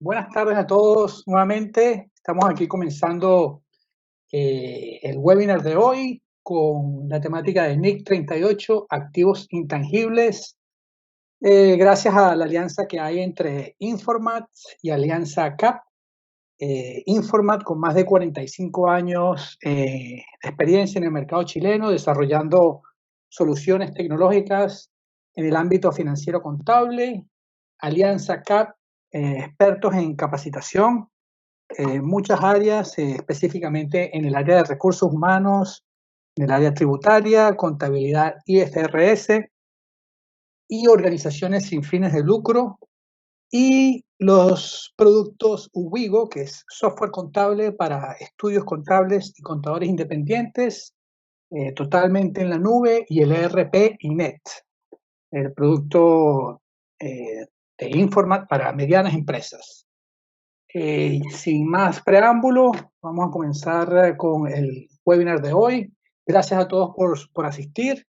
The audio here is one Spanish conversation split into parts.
Buenas tardes a todos nuevamente. Estamos aquí comenzando el webinar de hoy con la temática de NIC 38, activos intangibles. Gracias a la alianza que hay entre Informat y Alianza CAP. Informat con más de 45 años de experiencia en el mercado chileno, desarrollando soluciones tecnológicas en el ámbito financiero contable. Alianza CAP, expertos en capacitación, muchas áreas, específicamente en el área de recursos humanos, en el área tributaria, contabilidad IFRS y organizaciones sin fines de lucro, y los productos Ubigo, que es software contable para estudios contables y contadores independientes, totalmente en la nube, y el ERP INET, el producto de Informat para medianas empresas. Sin más preámbulo, vamos a comenzar con el webinar de hoy. Gracias a todos por asistir.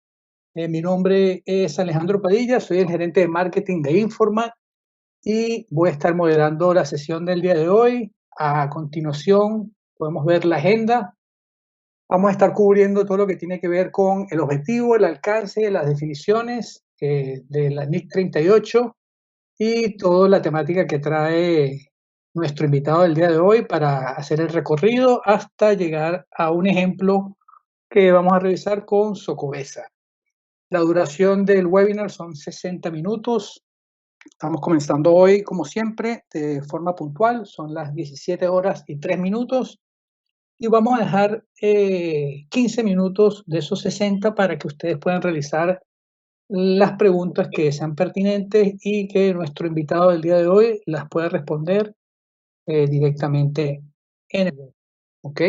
Mi nombre es Alejandro Padilla, soy el gerente de marketing de Informat y voy a estar moderando la sesión del día de hoy. A continuación, podemos ver la agenda. Vamos a estar cubriendo todo lo que tiene que ver con el objetivo, el alcance, las definiciones de la NIC 38 y toda la temática que trae nuestro invitado del día de hoy para hacer el recorrido hasta llegar a un ejemplo que vamos a revisar con Socobesa. La duración del webinar son 60 minutos. Estamos comenzando hoy, como siempre, de forma puntual. Son las 17 horas y 3 minutos. Y vamos a dejar 15 minutos de esos 60 para que ustedes puedan realizar las preguntas que sean pertinentes y que nuestro invitado del día de hoy las pueda responder directamente en el web. ¿Ok?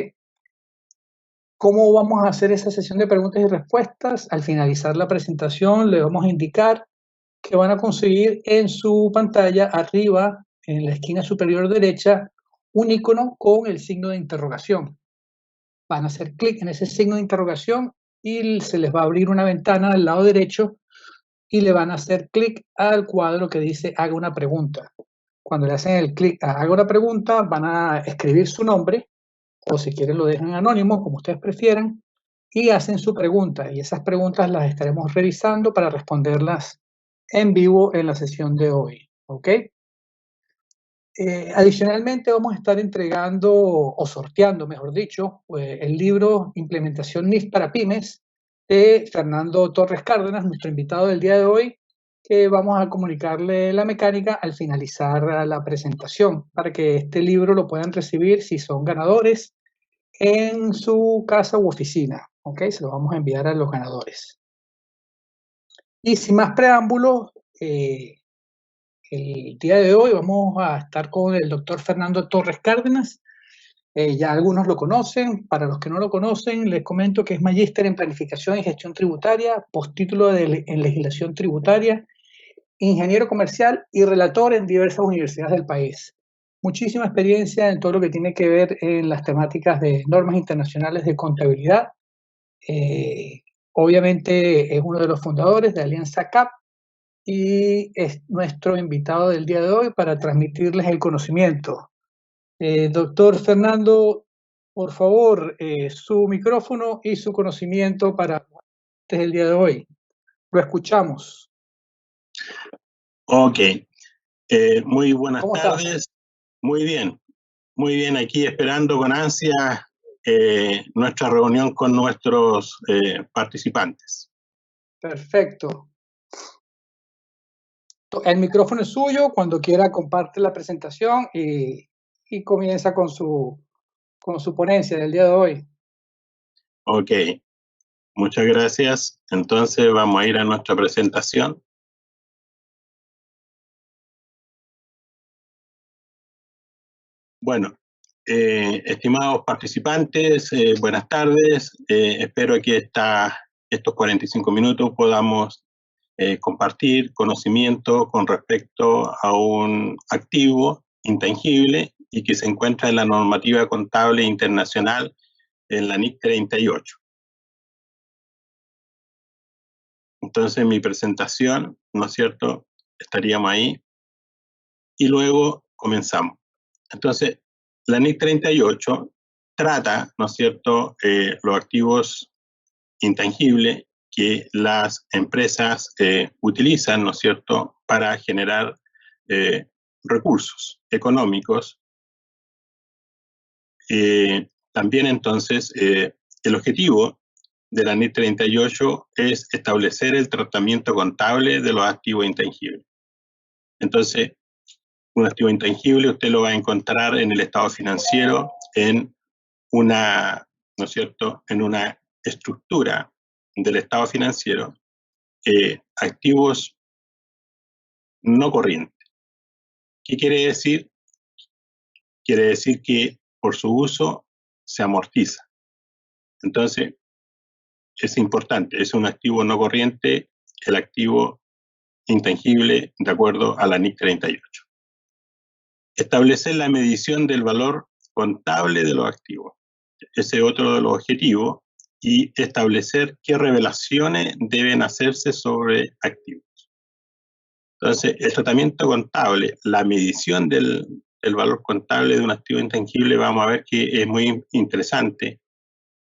¿Cómo vamos a hacer esa sesión de preguntas y respuestas? Al finalizar la presentación, le vamos a indicar que van a conseguir en su pantalla arriba, en la esquina superior derecha, un icono con el signo de interrogación. Van a hacer clic en ese signo de interrogación y se les va a abrir una ventana del lado derecho y le van a hacer clic al cuadro que dice haga una pregunta. Cuando le hacen el clic a haga una pregunta, van a escribir su nombre, o si quieren lo dejan anónimo, como ustedes prefieran, y hacen su pregunta. Y esas preguntas las estaremos revisando para responderlas en vivo en la sesión de hoy. ¿Ok? Adicionalmente, vamos a estar entregando o sorteando, mejor dicho, el libro Implementación NIF para Pymes de Fernando Torres Cárdenas, nuestro invitado del día de hoy, que vamos a comunicarle la mecánica al finalizar la presentación para que este libro lo puedan recibir si son ganadores en su casa u oficina. ¿Ok? Se lo vamos a enviar a los ganadores. Y sin más preámbulos, el día de hoy vamos a estar con el doctor Fernando Torres Cárdenas. Ya algunos lo conocen. Para los que no lo conocen, les comento que es magíster en Planificación y Gestión Tributaria, postítulo en Legislación Tributaria, ingeniero comercial y relator en diversas universidades del país. Muchísima experiencia en todo lo que tiene que ver en las temáticas de normas internacionales de contabilidad. Obviamente es uno de los fundadores de Alianza CAP, y es nuestro invitado del día de hoy para transmitirles el conocimiento. Doctor Fernando, por favor, su micrófono y su conocimiento para el día de hoy. Lo escuchamos. Ok. Muy buenas ¿Cómo tardes. estás? Muy bien, aquí esperando con ansia nuestra reunión con nuestros participantes. Perfecto. El micrófono es suyo. Cuando quiera comparte la presentación y comienza con su ponencia del día de hoy. Ok, muchas gracias. Entonces vamos a ir a nuestra presentación. Bueno, estimados participantes, buenas tardes. Espero que estos 45 minutos podamos compartir conocimiento con respecto a un activo intangible y que se encuentra en la normativa contable internacional en la NIC 38. Entonces mi presentación, ¿no es cierto?, estaríamos ahí. Y luego comenzamos. Entonces, la NIC 38 trata, ¿no es cierto?, los activos intangibles que las empresas utilizan, ¿no es cierto?, para generar recursos económicos. También entonces el objetivo de la NIC 38 es establecer el tratamiento contable de los activos intangibles. Entonces, un activo intangible usted lo va a encontrar en el estado financiero en una, ¿no es cierto?, en una estructura del estado financiero, activos no corrientes. ¿Qué quiere decir? Quiere decir que por su uso se amortiza. Entonces, es importante, es un activo no corriente, el activo intangible de acuerdo a la NIC 38. Establecer la medición del valor contable de los activos. Ese es otro de los objetivos, y establecer qué revelaciones deben hacerse sobre activos. Entonces, el tratamiento contable, la medición del valor contable de un activo intangible, vamos a ver que es muy interesante,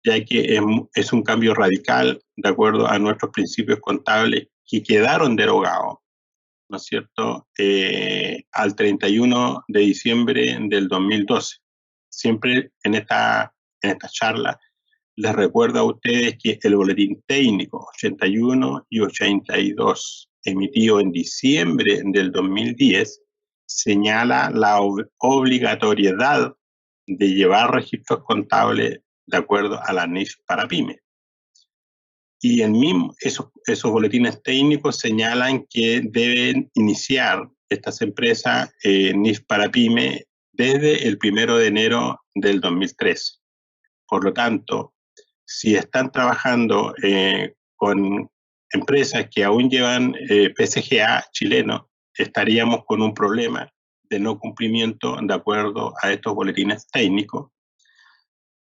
ya que es un cambio radical de acuerdo a nuestros principios contables que quedaron derogados, ¿no es cierto?, al 31 de diciembre del 2012. Siempre en esta charla les recuerdo a ustedes que el boletín técnico 81 y 82, emitido en diciembre del 2010, señala la obligatoriedad de llevar registros contables de acuerdo a la NIF para pyme. Y esos boletines técnicos señalan que deben iniciar estas empresas NIF para pyme desde el 1 de enero del 2013. Por lo tanto, si están trabajando con empresas que aún llevan PCGA chileno, estaríamos con un problema de no cumplimiento de acuerdo a estos boletines técnicos,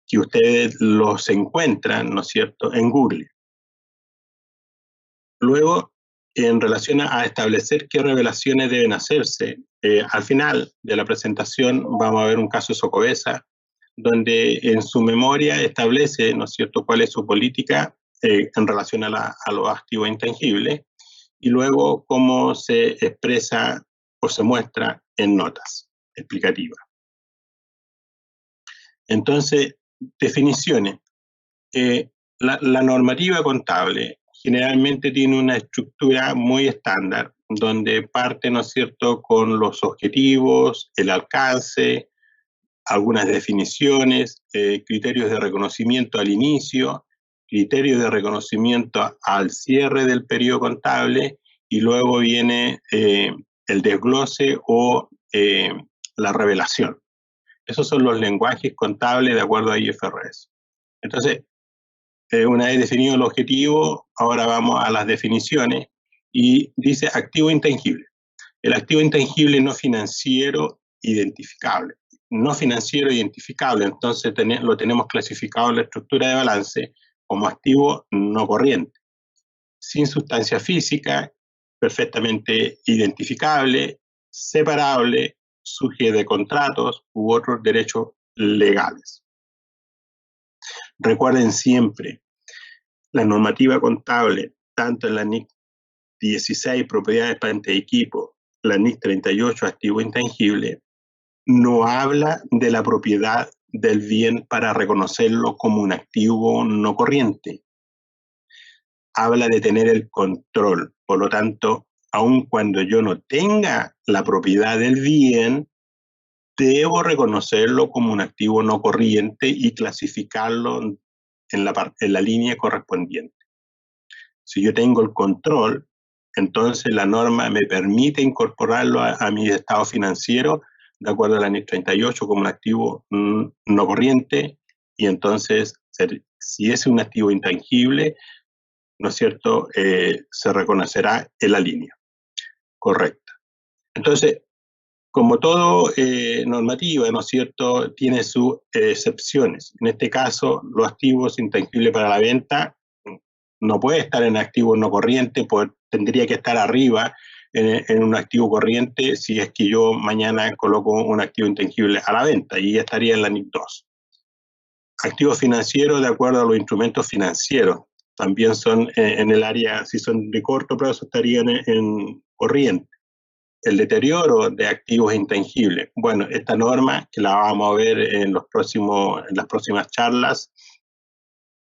que ustedes los encuentran, ¿no es cierto?, en Google. Luego, en relación a establecer qué revelaciones deben hacerse, al final de la presentación vamos a ver un caso de Socobesa, donde en su memoria establece, ¿no es cierto?, cuál es su política en relación a los activos intangibles, y luego cómo se expresa o se muestra en notas explicativas. Entonces, definiciones. La normativa contable generalmente tiene una estructura muy estándar, donde parte, ¿no es cierto?, con los objetivos, el alcance, algunas definiciones, criterios de reconocimiento al inicio, criterios de reconocimiento al cierre del periodo contable, y luego viene el desglose o la revelación. Esos son los lenguajes contables de acuerdo a IFRS. Entonces, una vez definido el objetivo, ahora vamos a las definiciones, y dice activo intangible. El activo intangible no financiero identificable. No financiero identificable, entonces lo tenemos clasificado en la estructura de balance como activo no corriente. Sin sustancia física, perfectamente identificable, separable, sujeto de contratos u otros derechos legales. Recuerden siempre, la normativa contable, tanto en la NIC 16, propiedades, planta y equipo, la NIC 38, activo intangible, no habla de la propiedad del bien para reconocerlo como un activo no corriente. Habla de tener el control. Por lo tanto, aun cuando yo no tenga la propiedad del bien, debo reconocerlo como un activo no corriente y clasificarlo en la línea correspondiente. Si yo tengo el control, entonces la norma me permite incorporarlo a mi estado financiero de acuerdo a la NIC 38 como un activo no corriente, y entonces si es un activo intangible, ¿no es cierto?, se reconocerá en la línea correcta. Entonces, como todo normativa, ¿no es cierto?, tiene sus excepciones. En este caso, los activos intangibles para la venta no puede estar en activo no corriente, tendría que estar arriba en un activo corriente si es que yo mañana coloco un activo intangible a la venta, y ya estaría en la NIC 2. Activos financieros, de acuerdo a los instrumentos financieros, también son en el área, si son de corto plazo, estarían en corriente. El deterioro de activos intangibles. Bueno, esta norma, que la vamos a ver en las próximas charlas,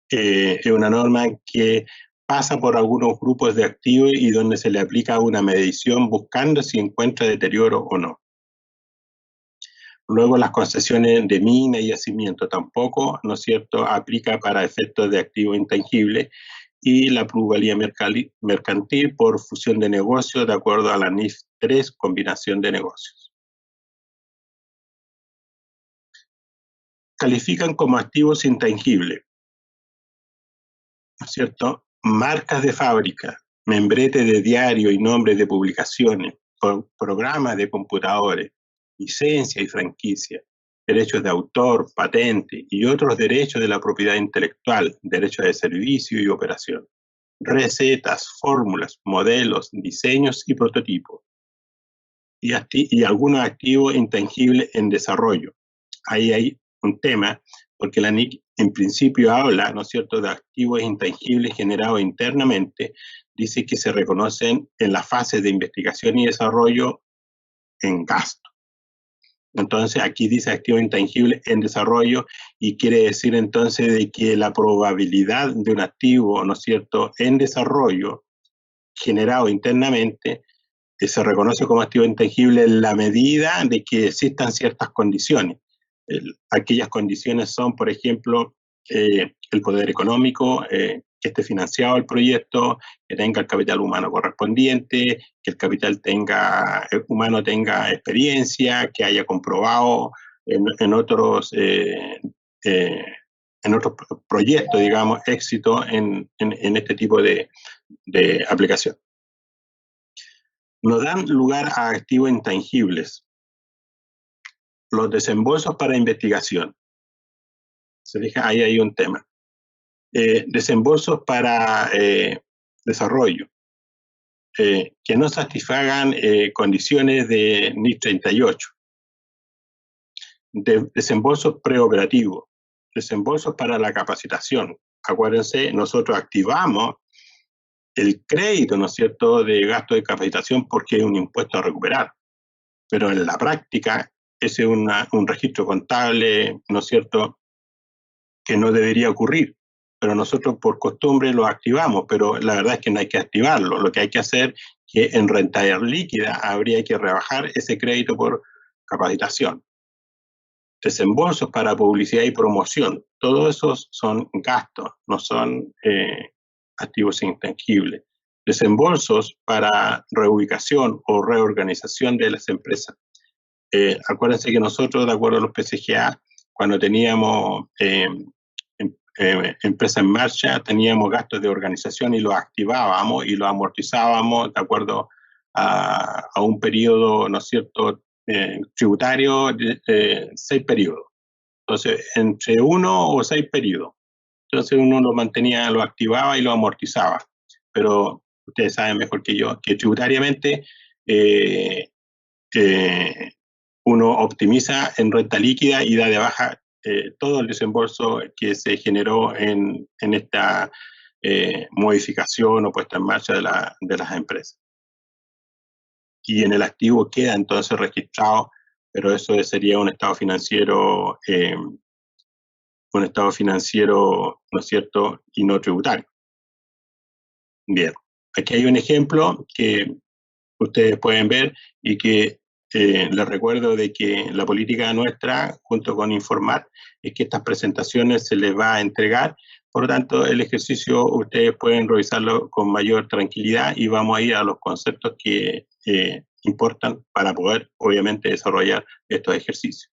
es una norma que pasa por algunos grupos de activos y donde se le aplica una medición buscando si encuentra deterioro o no. Luego las concesiones de mina y yacimiento tampoco, ¿no es cierto?, aplica para efectos de activo intangible, y la plusvalía mercantil por fusión de negocios de acuerdo a la NIF 3, combinación de negocios. Califican como activos intangibles, ¿no es cierto?, marcas de fábrica, membrete de diario y nombres de publicaciones, programas de computadores, licencia y franquicia, derechos de autor, patente y otros derechos de la propiedad intelectual, derechos de servicio y operación, recetas, fórmulas, modelos, diseños y prototipos, y algunos activos intangibles en desarrollo. Ahí hay un tema, porque la NIC en principio habla, ¿no es cierto?, de activos intangibles generados internamente, dice que se reconocen en la fase de investigación y desarrollo en gasto. Entonces aquí dice activo intangible en desarrollo, y quiere decir entonces de que la probabilidad de un activo, ¿no es cierto?, en desarrollo generado internamente se reconoce como activo intangible en la medida de que existan ciertas condiciones. Aquellas condiciones son, por ejemplo, el poder económico, que esté financiado el proyecto, que tenga el capital humano correspondiente, que el capital humano tenga experiencia, que haya comprobado en otros proyectos, digamos, éxito en este tipo de aplicación. No dan lugar a activos intangibles. Los desembolsos para investigación. Se fija, ahí hay un tema. Desembolsos para desarrollo, que no satisfagan condiciones de NIC 38. Desembolsos preoperativos, desembolsos para la capacitación. Acuérdense, nosotros activamos el crédito, ¿no es cierto?, de gasto de capacitación porque es un impuesto a recuperar, pero en la práctica ese es un registro contable, ¿no es cierto?, que no debería ocurrir, pero nosotros por costumbre lo activamos, pero la verdad es que no hay que activarlo. Lo que hay que hacer es que en rentabilidad líquida habría que rebajar ese crédito por capacitación. Desembolsos para publicidad y promoción, todos esos son gastos, no son activos intangibles. Desembolsos para reubicación o reorganización de las empresas. Acuérdense que nosotros, de acuerdo a los PCGA, cuando teníamos empresa en marcha, teníamos gastos de organización y los activábamos y los amortizábamos de acuerdo a un periodo, ¿no es cierto?, tributario de 6 periodos. Entonces, entre 1 o 6 periodos. Entonces uno lo mantenía, lo activaba y lo amortizaba. Pero ustedes saben mejor que yo que tributariamente uno optimiza en renta líquida y da de baja todo el desembolso que se generó en esta modificación o puesta en marcha de las empresas. Y en el activo queda entonces registrado, pero eso sería un estado financiero, ¿no es cierto?, y no tributario. Bien, aquí hay un ejemplo que ustedes pueden ver y que les recuerdo de que la política nuestra, junto con Informar, es que estas presentaciones se les va a entregar. Por lo tanto, el ejercicio ustedes pueden revisarlo con mayor tranquilidad y vamos a ir a los conceptos que importan para poder, obviamente, desarrollar estos ejercicios.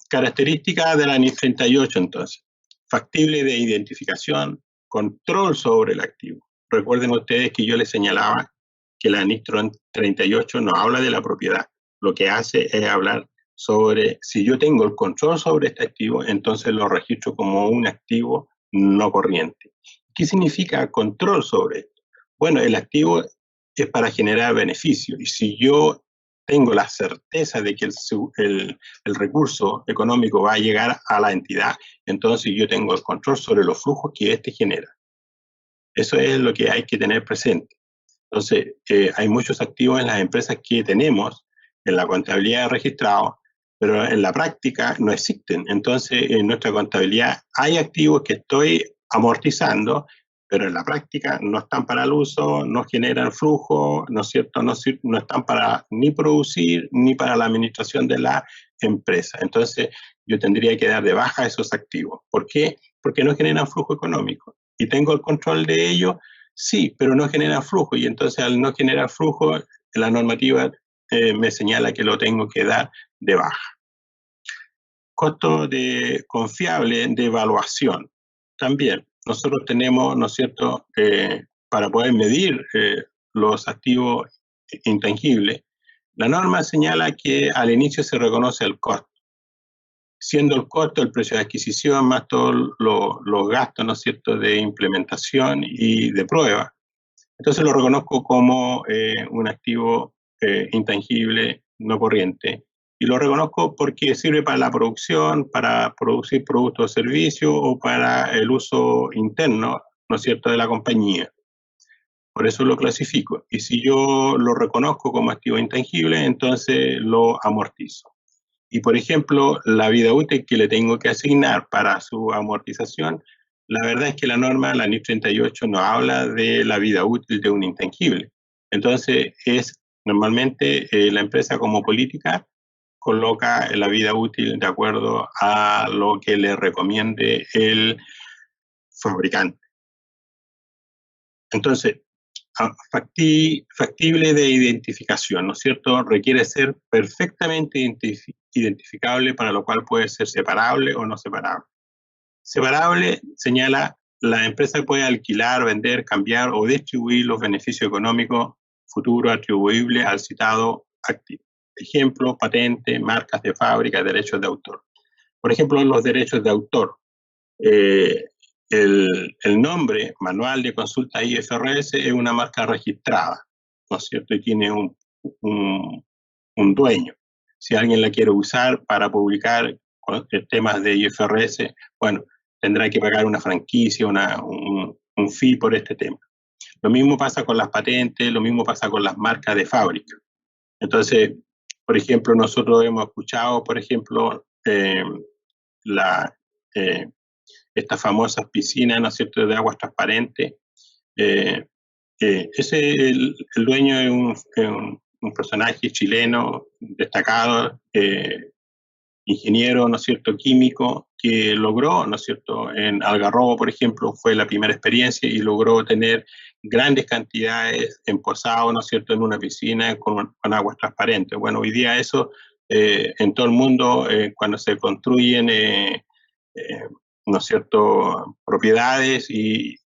Características de la NIF 38, entonces. Factible de identificación, control sobre el activo. Recuerden ustedes que yo les señalaba que la NIF 38 no habla de la propiedad. Lo que hace es hablar si yo tengo el control sobre este activo, entonces lo registro como un activo no corriente. ¿Qué significa control sobre esto? Bueno, el activo es para generar beneficio, y si yo tengo la certeza de que el recurso económico va a llegar a la entidad, entonces yo tengo el control sobre los flujos que éste genera. Eso es lo que hay que tener presente. Entonces, hay muchos activos en las empresas que tenemos en la contabilidad de registrados, pero en la práctica no existen. Entonces, en nuestra contabilidad hay activos que estoy amortizando, pero en la práctica no están para el uso, no generan flujo, ¿no es cierto? No están para ni producir ni para la administración de la empresa. Entonces, yo tendría que dar de baja esos activos. ¿Por qué? Porque no generan flujo económico. ¿Y tengo el control de ello? Sí, pero no generan flujo. Y entonces, al no generar flujo, la normativa me señala que lo tengo que dar de baja. Costo confiable de evaluación. También, nosotros tenemos, ¿no es cierto?, para poder medir los activos intangibles, la norma señala que al inicio se reconoce el costo, siendo el costo el precio de adquisición más todos los gastos, ¿no es cierto?, de implementación y de prueba. Entonces lo reconozco como un activo intangible no corriente. Y lo reconozco porque sirve para la producción, para producir productos o servicios, o para el uso interno, ¿no es cierto?, de la compañía. Por eso lo clasifico. Y si yo lo reconozco como activo intangible, entonces lo amortizo. Y, por ejemplo, la vida útil que le tengo que asignar para su amortización, la verdad es que la norma, la NIF 38, no habla de la vida útil de un intangible. Entonces, normalmente la empresa como política coloca la vida útil de acuerdo a lo que le recomiende el fabricante. Entonces, factible de identificación, ¿no es cierto? Requiere ser perfectamente identificable, para lo cual puede ser separable o no separable. Separable señala, la empresa puede alquilar, vender, cambiar o distribuir los beneficios económicos futuros atribuibles al citado activo. Ejemplo, patente, marcas de fábrica, derechos de autor. Por ejemplo, los derechos de autor. El nombre Manual de Consulta IFRS es una marca registrada, ¿no es cierto? Y tiene un dueño. Si alguien la quiere usar para publicar temas de IFRS, bueno, tendrá que pagar una franquicia, un fee por este tema. Lo mismo pasa con las patentes, lo mismo pasa con las marcas de fábrica. Entonces, por ejemplo, nosotros hemos escuchado, por ejemplo, estas famosas piscinas, ¿no es cierto?, de aguas transparentes. El dueño es un personaje chileno destacado, ingeniero, ¿no es cierto?, químico, que logró, ¿no es cierto?, en Algarrobo, por ejemplo, fue la primera experiencia y logró tener grandes cantidades emposados, ¿no es cierto?, en una piscina con aguas transparentes. Bueno, hoy día eso, en todo el mundo, cuando se construyen, ¿no es cierto?, propiedades y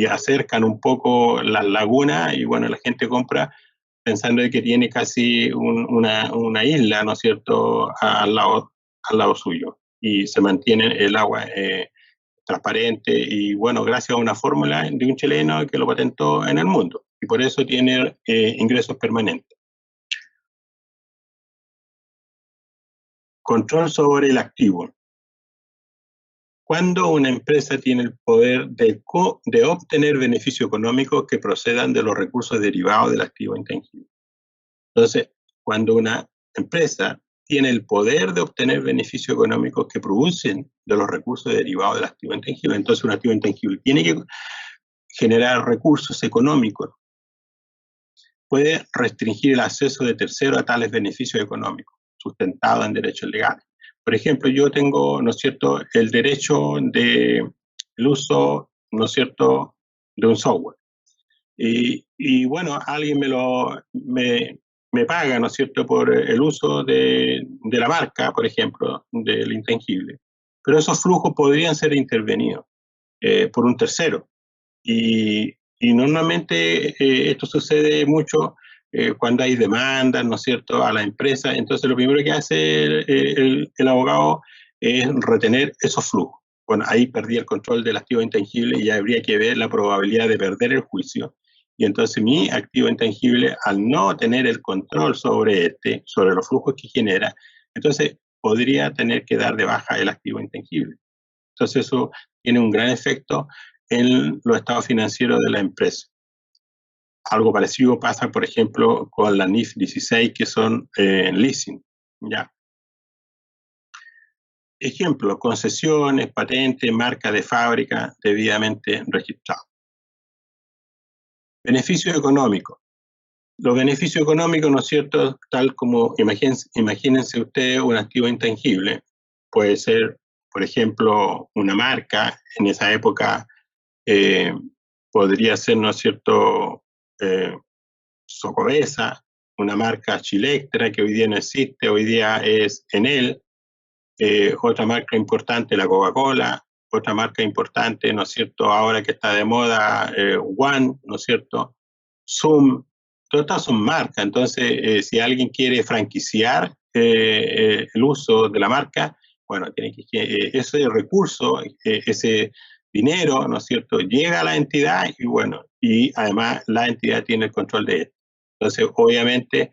acercan un poco las lagunas, y bueno, la gente compra pensando que tiene casi una isla, ¿no es cierto?, al lado suyo, y se mantiene el agua transparente, y bueno, gracias a una fórmula de un chileno que lo patentó en el mundo, y por eso tiene ingresos permanentes. Control sobre el activo. Cuando una empresa tiene el poder de obtener beneficios económicos que procedan de los recursos derivados del activo intangible. Entonces, cuando una empresa tiene el poder de obtener beneficios económicos que producen de los recursos derivados del activo intangible, entonces un activo intangible tiene que generar recursos económicos, puede restringir el acceso de terceros a tales beneficios económicos, sustentados en derechos legales. Por ejemplo, yo tengo, ¿no es cierto?, el derecho del uso, ¿no es cierto?, de un software. Y bueno, alguien me paga, ¿no es cierto?, por el uso de la marca, por ejemplo, del intangible. Pero esos flujos podrían ser intervenidos por un tercero. Y normalmente esto sucede mucho cuando hay demandas, ¿no es cierto?, a la empresa. Entonces lo primero que hace el abogado es retener esos flujos. Bueno, ahí perdí el control del activo intangible y habría que ver la probabilidad de perder el juicio. Y entonces mi activo intangible, al no tener el control sobre sobre los flujos que genera, entonces podría tener que dar de baja el activo intangible. Entonces eso tiene un gran efecto en los estados financieros de la empresa. Algo parecido pasa, por ejemplo, con la NIF 16, que son leasing, ¿ya? Ejemplo, concesiones, patentes, marca de fábrica debidamente registrados. Beneficios económicos. Los beneficios económicos, ¿no es cierto?, tal como imagínense ustedes un activo intangible. Puede ser, por ejemplo, una marca. En esa época podría ser, ¿no es cierto?, Socobesa, una marca Chilectra que hoy día no existe, hoy día es Enel. Otra marca importante, la Coca-Cola. Otra marca importante, ¿no es cierto?, ahora que está de moda, One, ¿no es cierto?, Zoom. Todas estas son marcas. Entonces, si alguien quiere franquiciar el uso de la marca, bueno, tiene que ese recurso, ese dinero, ¿no es cierto?, llega a la entidad y bueno, y además la entidad tiene el control de esto. Entonces, obviamente,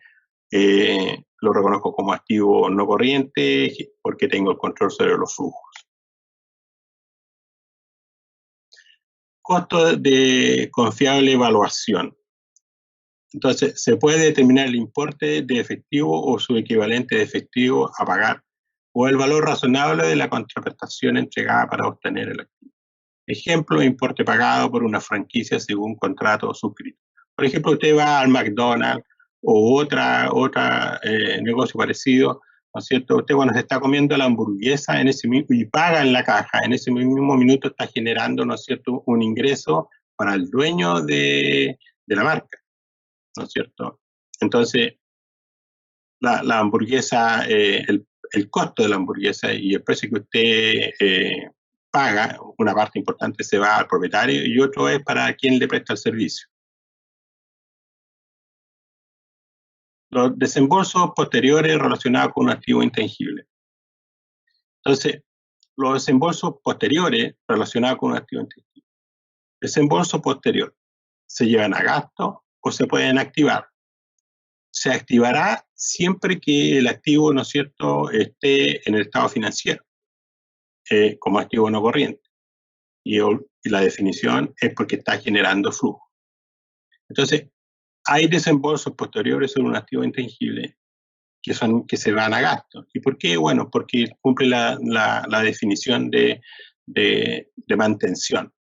lo reconozco como activo no corriente porque tengo el control sobre los flujos. Costo de confiable evaluación. Entonces, se puede determinar el importe de efectivo o su equivalente de efectivo a pagar o el valor razonable de la contraprestación entregada para obtener el activo. Ejemplo, importe pagado por una franquicia según contrato suscrito. Por ejemplo, usted va al McDonald's o otra negocio parecido, ¿no es cierto? Usted cuando se está comiendo la hamburguesa en ese mismo, y paga en la caja, en ese mismo minuto está generando, ¿no es cierto?, un ingreso para el dueño de la marca, ¿no es cierto? Entonces, la hamburguesa, el costo de la hamburguesa y el precio que usted paga, una parte importante se va al propietario y otro es para quien le presta el servicio. Los desembolsos posteriores relacionados con un activo intangible. Entonces, los desembolsos posteriores relacionados con un activo intangible. Desembolso posterior. ¿Se llevan a gasto o se pueden activar? Se activará siempre que el activo, ¿no es cierto?, esté en el estado financiero, como activo no corriente. Y la definición es porque está generando flujo. Entonces, hay desembolsos posteriores sobre un activo intangible que se van a gasto. ¿Y por qué? Bueno, porque cumple la definición de mantención.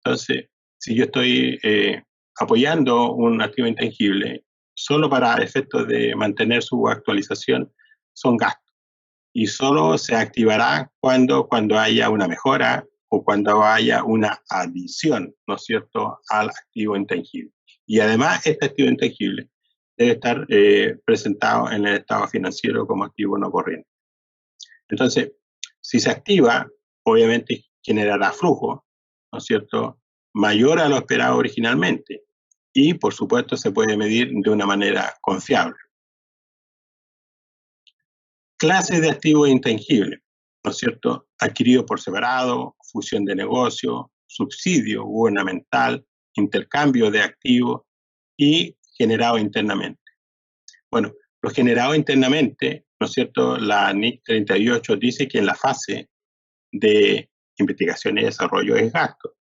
Entonces, si yo estoy apoyando un activo intangible solo para efectos de mantener su actualización, son gastos. Y solo se activará cuando haya una mejora o cuando haya una adición, ¿no es cierto?, al activo intangible. Y además, este activo intangible debe estar presentado en el estado financiero como activo no corriente. Entonces, si se activa, obviamente generará flujo, ¿no es cierto?, mayor a lo esperado originalmente. Y, por supuesto, se puede medir de una manera confiable. Clases de activos intangibles, ¿no es cierto?, adquirido por separado, fusión de negocio, subsidio gubernamental, intercambio de activos y generado internamente. Bueno, lo generado internamente, ¿no es cierto?, la NIC 38 dice que en la fase de investigación y desarrollo es gasto.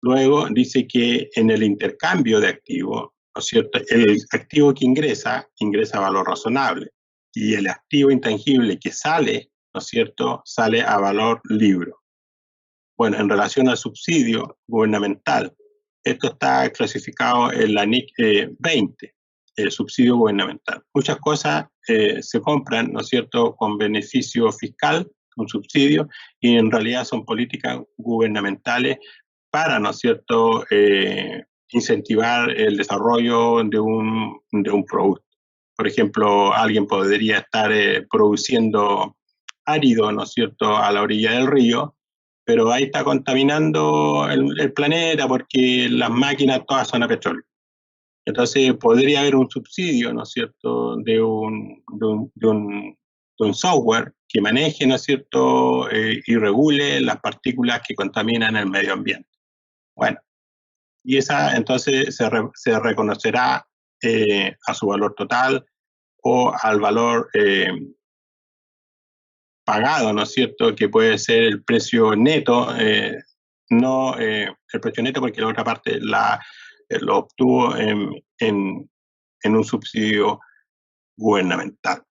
Luego dice que en el intercambio de activos, ¿no es cierto?, el activo que ingresa a valor razonable y el activo intangible que sale, ¿no es cierto?, sale a valor libre. Bueno, en relación al subsidio gubernamental, esto está clasificado en la NIC 20, el subsidio gubernamental. Muchas cosas se compran, ¿no es cierto?, con beneficio fiscal, un subsidio, y en realidad son políticas gubernamentales para, ¿no es cierto?, incentivar el desarrollo de un producto. Por ejemplo, alguien podría estar produciendo árido, ¿no es cierto?, a la orilla del río, pero ahí está contaminando el planeta porque las máquinas todas son a petróleo. Entonces podría haber un subsidio, ¿no es cierto?, de un software que maneje, ¿no es cierto?, y regule las partículas que contaminan el medio ambiente. Bueno, y esa entonces se reconocerá a su valor total o al valor pagado, ¿no es cierto?, que puede ser el precio neto, no el precio neto, porque la otra parte lo obtuvo en un subsidio gubernamental.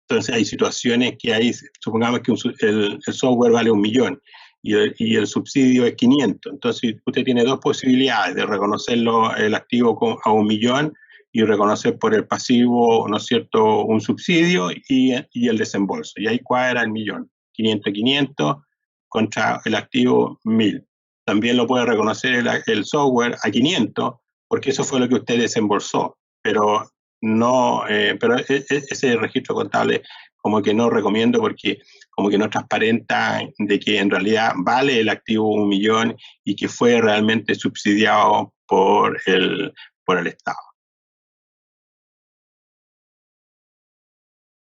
Entonces hay situaciones que hay, supongamos que el software vale 1 millón y el subsidio es 500. Entonces usted tiene dos posibilidades de reconocerlo el activo a 1 millón y reconocer por el pasivo, ¿no es cierto?, un subsidio y el desembolso. Y ahí cuadra el millón, 500 contra el activo 1000. También lo puede reconocer el software a 500 porque eso fue lo que usted desembolsó, pero no, pero ese registro contable como que no recomiendo porque como que no transparenta de que en realidad vale el activo 1 millón y que fue realmente subsidiado por el Estado.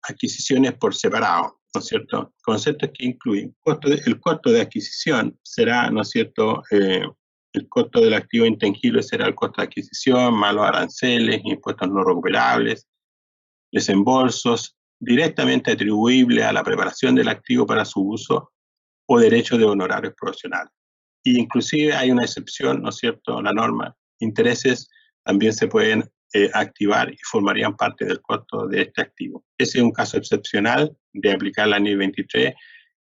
Adquisiciones por separado, ¿no es cierto? Conceptos que incluyen el costo de adquisición será, ¿no es cierto?, el costo del activo intangible será el costo de adquisición, más los aranceles, impuestos no recuperables, desembolsos directamente atribuibles a la preparación del activo para su uso o derechos de honorarios profesionales. Y inclusive hay una excepción, ¿no es cierto?, la norma, intereses también se pueden activar y formarían parte del costo de este activo. Ese es un caso excepcional de aplicar la NIC 23,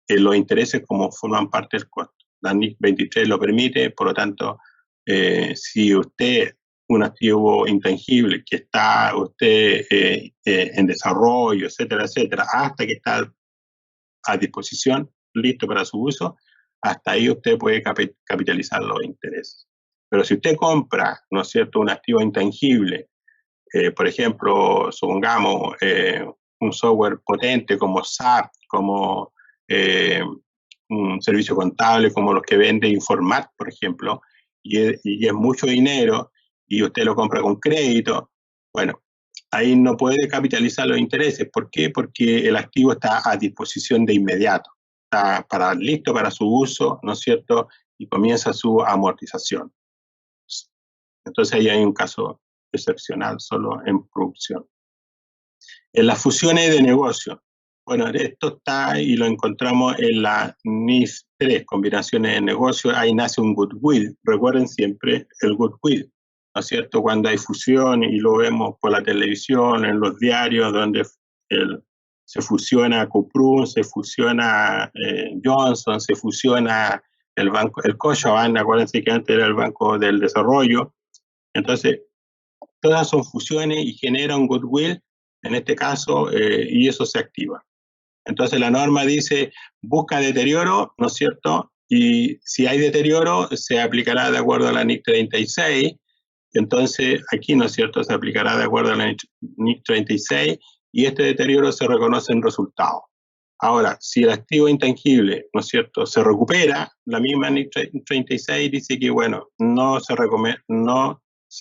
los intereses como forman parte del costo. La NIC 23 lo permite, por lo tanto, si usted un activo intangible que está usted en desarrollo, etcétera, etcétera, hasta que está a disposición, listo para su uso, hasta ahí usted puede capitalizar los intereses. Pero si usted compra, ¿no es cierto?, un activo intangible, por ejemplo, supongamos un software potente como SAP, como un servicio contable como los que vende Informat, por ejemplo, y es mucho dinero, y usted lo compra con crédito, bueno, ahí no puede capitalizar los intereses. ¿Por qué? Porque el activo está a disposición de inmediato, está listo para su uso, ¿no es cierto?, y comienza su amortización. Entonces ahí hay un caso excepcional solo en producción. En las fusiones de negocio, bueno, esto está y lo encontramos en la NIF 3, combinaciones de negocio, ahí nace un goodwill, recuerden siempre el goodwill, ¿no es cierto?, cuando hay fusión y lo vemos por la televisión, en los diarios, donde se fusiona Cuprum, se fusiona Johnson, se fusiona el banco, el Scotiabank, acuérdense que antes era el Banco del Desarrollo. Entonces, todas son fusiones y genera un goodwill, en este caso, y eso se activa. Entonces la norma dice, busca deterioro, ¿no es cierto?, y si hay deterioro, se aplicará de acuerdo a la NIC 36, entonces aquí, ¿no es cierto?, se aplicará de acuerdo a la NIC 36, y este deterioro se reconoce en resultados. Ahora, si el activo intangible, ¿no es cierto?, se recupera, la misma NIC 36 dice que, bueno, no se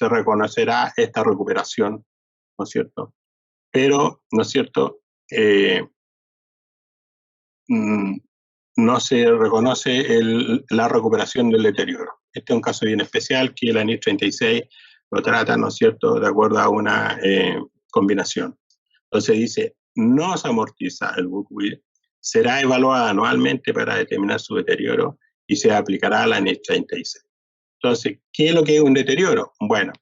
reconocerá esta recuperación, ¿no es cierto? Pero, ¿no es cierto?, no se reconoce la recuperación del deterioro. Este es un caso bien especial que la NIC 36 lo trata, ¿no es cierto?, de acuerdo a una combinación. Entonces dice, no se amortiza el goodwill, será evaluada anualmente para determinar su deterioro y se aplicará a la NIC 36. Entonces, ¿qué es lo que es un deterioro? Bueno,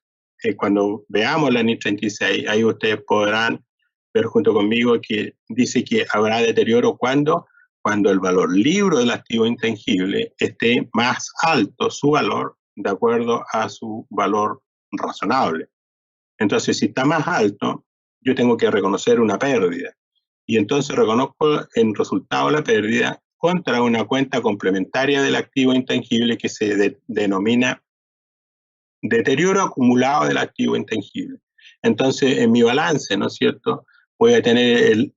cuando veamos la NIC 36, ahí ustedes podrán ver junto conmigo que dice que habrá deterioro cuando el valor libro del activo intangible esté más alto su valor de acuerdo a su valor razonable. Entonces, si está más alto, yo tengo que reconocer una pérdida. Y entonces reconozco en resultado la pérdida contra una cuenta complementaria del activo intangible que se denomina deterioro acumulado del activo intangible. Entonces, en mi balance, ¿no es cierto?, voy a tener el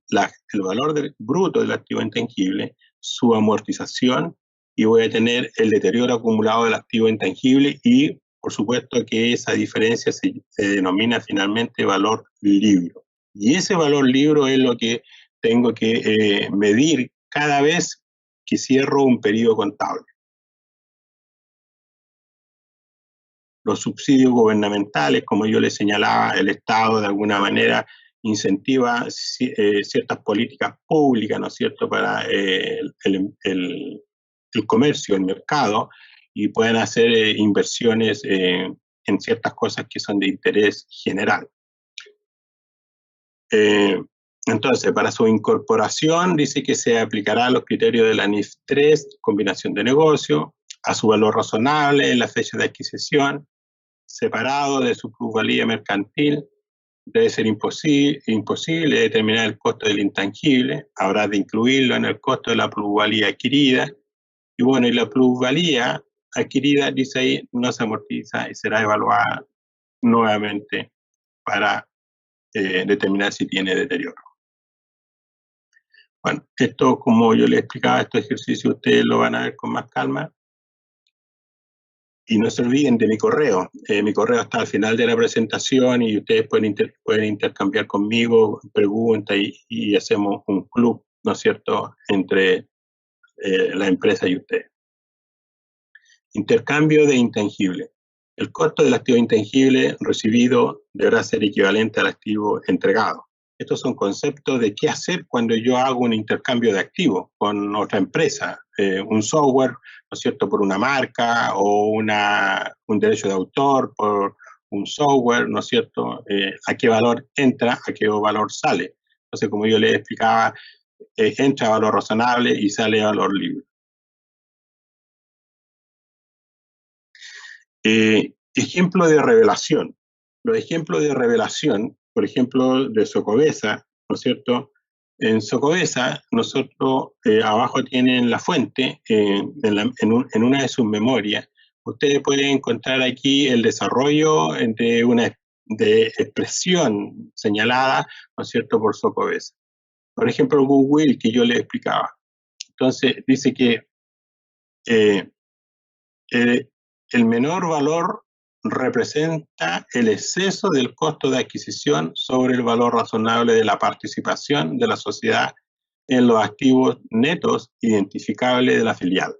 valor bruto del activo intangible, su amortización, y voy a tener el deterioro acumulado del activo intangible y por supuesto que esa diferencia se denomina finalmente valor libro. Y ese valor libro es lo que tengo que medir cada vez que cierro un periodo contable. Los subsidios gubernamentales, como yo les señalaba, el Estado de alguna manera incentiva ciertas políticas públicas, ¿no es cierto?, para el comercio, el mercado, y pueden hacer inversiones en ciertas cosas que son de interés general. Entonces, para su incorporación, dice que se aplicará a los criterios de la NIF 3, combinación de negocio, a su valor razonable en la fecha de adquisición, separado de su plusvalía mercantil. Debe ser imposible determinar el costo del intangible, habrá de incluirlo en el costo de la plusvalía adquirida. Y bueno, y la plusvalía adquirida, dice ahí, no se amortiza y será evaluada nuevamente para determinar si tiene deterioro. Bueno, esto, como yo les explicaba, estos ejercicios ustedes lo van a ver con más calma. Y no se olviden de mi correo. Mi correo está al final de la presentación y ustedes pueden intercambiar conmigo preguntas y hacemos un club, ¿no es cierto?, entre la empresa y ustedes. Intercambio de intangible. El costo del activo intangible recibido deberá ser equivalente al activo entregado. Estos son conceptos de qué hacer cuando yo hago un intercambio de activos con otra empresa, un software, ¿no es cierto?, por una marca o un derecho de autor por un software, ¿no es cierto?, a qué valor entra, a qué valor sale. Entonces, como yo les explicaba, entra a valor razonable y sale a valor libre. Ejemplo de revelación. Los ejemplos de revelación, por ejemplo, de Socobesa, ¿no es cierto? En Socobesa, nosotros, abajo tienen la fuente, en una de sus memorias. Ustedes pueden encontrar aquí el desarrollo de expresión señalada, ¿no es cierto?, por Socobesa. Por ejemplo, el goodwill que yo les explicaba. Entonces, dice que el menor valor representa el exceso del costo de adquisición sobre el valor razonable de la participación de la sociedad en los activos netos identificables de la filial.